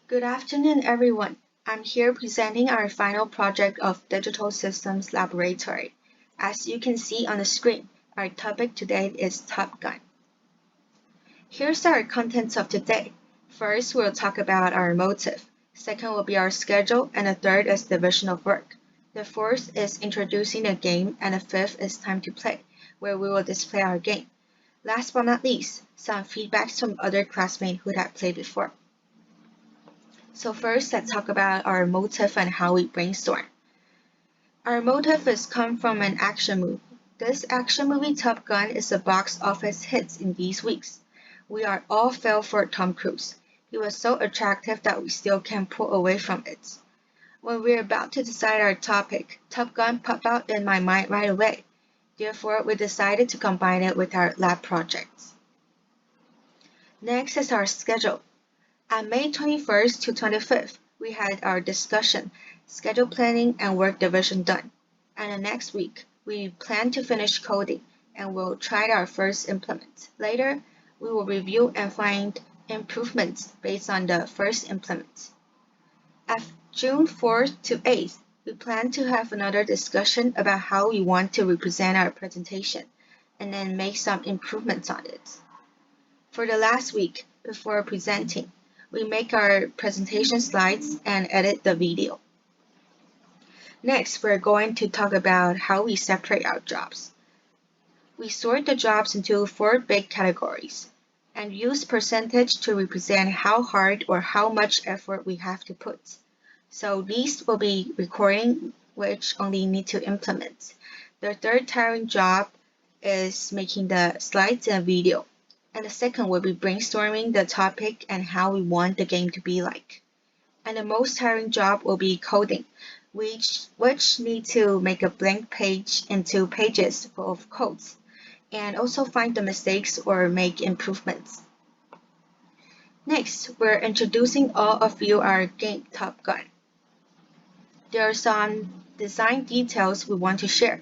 Good afternoon, everyone. I'm here presenting our final project of Digital Systems Laboratory. As you can see on the screen, our topic today is Top Gun. Here's our contents of today. First, we'll talk about our motive. Second will be our schedule, and the third is division of work. The fourth is introducing the game, and the fifth is time to play, where we will display our game. Last but not least, some feedbacks from other classmates who had played before. So first, let's talk about our motive and how we brainstorm. Our motive is come from an action movie. This action movie Top Gun is a box office hit in these weeks. We are all fell for Tom Cruise. He was so attractive that we still can't pull away from it. When we're about to decide our topic, Top Gun popped out in my mind right away. Therefore, we decided to combine it with our lab projects. Next is our schedule. On May 21st to 25th, we had our discussion, schedule planning, and work division done. And the next week, we plan to finish coding and we'll try our first implement. Later, we will review and find improvements based on the first implement. At June 4th to 8th, we plan to have another discussion about how we want to represent our presentation and then make some improvements on it. For the last week, before presenting, we make our presentation slides and edit the video. Next, we're going to talk about how we separate our jobs. We sort the jobs into 4 big categories and use percentage to represent how hard or how much effort we have to put. So these will be recording, which only need to implement. The third tiring job is making the slides and video. And the second will be brainstorming the topic and how we want the game to be like. And the most tiring job will be coding, which need to make a blank page into pages full of codes, and also find the mistakes or make improvements. Next, we're introducing all of you our game Top Gun. There are some design details we want to share.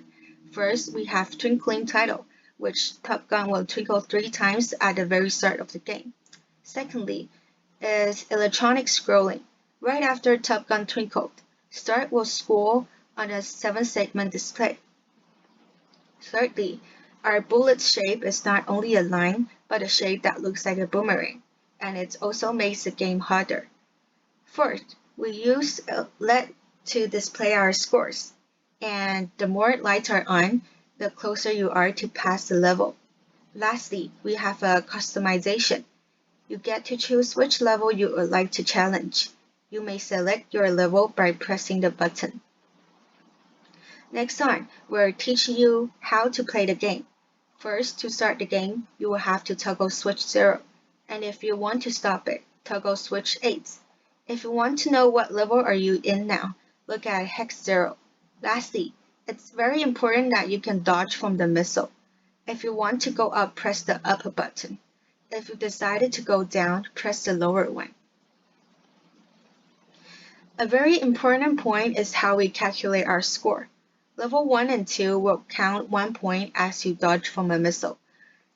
First, we have twinkling title, which Top Gun will twinkle 3 times at the very start of the game. Secondly, is electronic scrolling. Right after Top Gun twinkled, start will scroll on a 7-segment display. Thirdly, our bullet shape is not only a line, but a shape that looks like a boomerang, and it also makes the game harder. Fourth, we use LED to display our scores, and the more lights are on, the closer you are to pass the level. Lastly, we have a customization. You get to choose which level you would like to challenge. You may select your level by pressing the button. Next on, we're teaching you how to play the game. First, to start the game, you will have to toggle switch 0. And if you want to stop it, toggle switch 8. If you want to know what level are you in now, look at hex 0. Lastly, it's very important that you can dodge from the missile. If you want to go up, press the up button. If you decided to go down, press the lower one. A very important point is how we calculate our score. Level 1 and 2 will count 1 point as you dodge from a missile.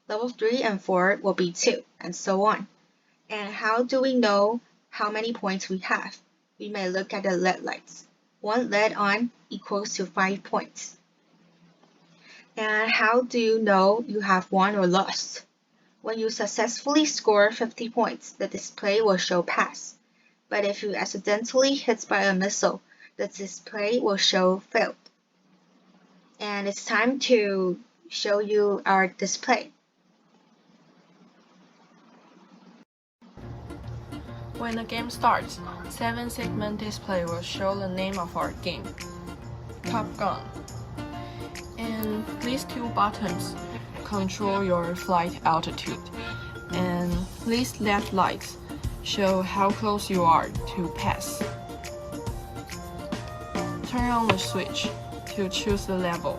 Level 3 and 4 will be 2, and so on. And how do we know how many points we have? We may look at the LED lights. 1 LED on equals to 5 points. And how do you know you have won or lost? When you successfully score 50 points, the display will show pass. But if you accidentally hit by a missile, the display will show failed. And it's time to show you our display. When the game starts, 7-segment display will show the name of our game, Top Gun. And these 2 buttons control your flight altitude, and these LED lights show how close you are to pass. Turn on the switch to choose the level.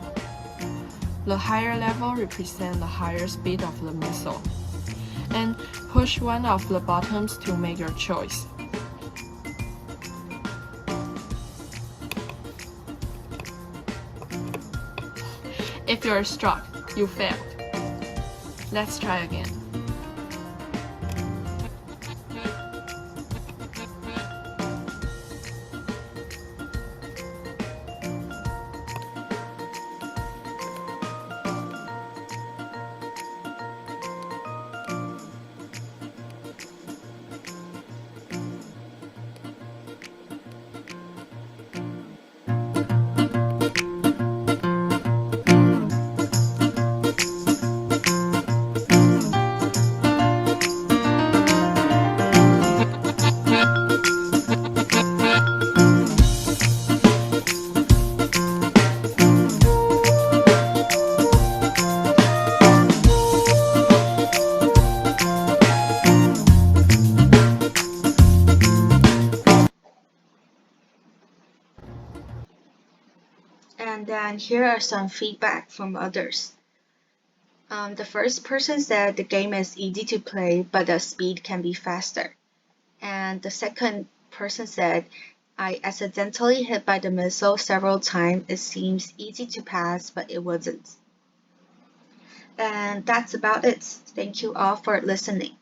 The higher level represents the higher speed of the missile, and push one of the buttons to make your choice. If you're struck, you failed. Let's try again. Then here are some feedback from others. The first person said the game is easy to play, but the speed can be faster. And the second person said, I accidentally hit by the missile several times. It seems easy to pass, but it wasn't. And that's about it. Thank you all for listening.